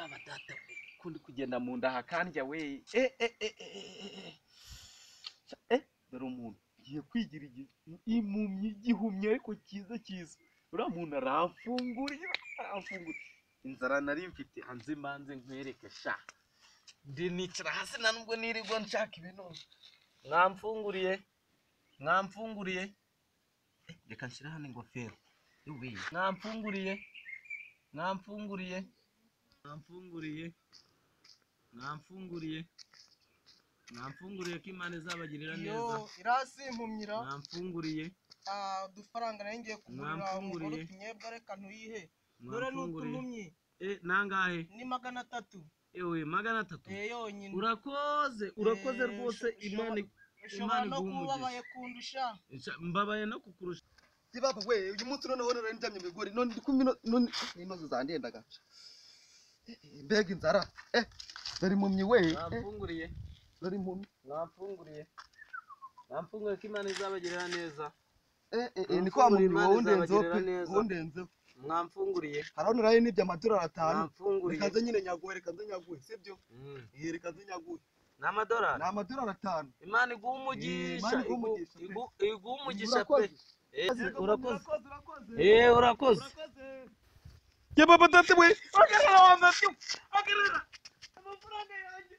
baba data kundi kugenda mu nda hakandya we dore umuntu giye kwigira impumyi igihumye ariko cyiza uriya muntu aramfunguriye inzara nari mfite hanze manze nkwereke sha ndi nicara hasi na nubwo nirirwa nshaka ibintu mwamfunguriye reka nshyira hano ingofero mwamfunguriye ko Imana izabagirira neza irasi impumyira mwamfunguriye udufaranga nayo ngiye kugurira umugore utunyebwa reka ntuyihe dore n'utumpumyi nangahe ni 300 ewe 300 yonyine urakoze rwose Imana no kubabaye kundusha mbabaye no kukurusha baba we uyu munsi noneho nari ndamye migori none ndi kumino none inoze zandendaga mbega inzara dore impumyi we mwamfunguriye dore impumyi mwamfunguriye ko Imana izabagirira neza ni kwa muntu wundenzeho mwamfunguriye harabona raye n'ibyo amadolari 5 rekaze nyine nyaguhe sibyo rekaze nyaguhe n'amadolari 5 Imana iguha umugisha pe urakoze ye baba data we agarara amafaranga yanjye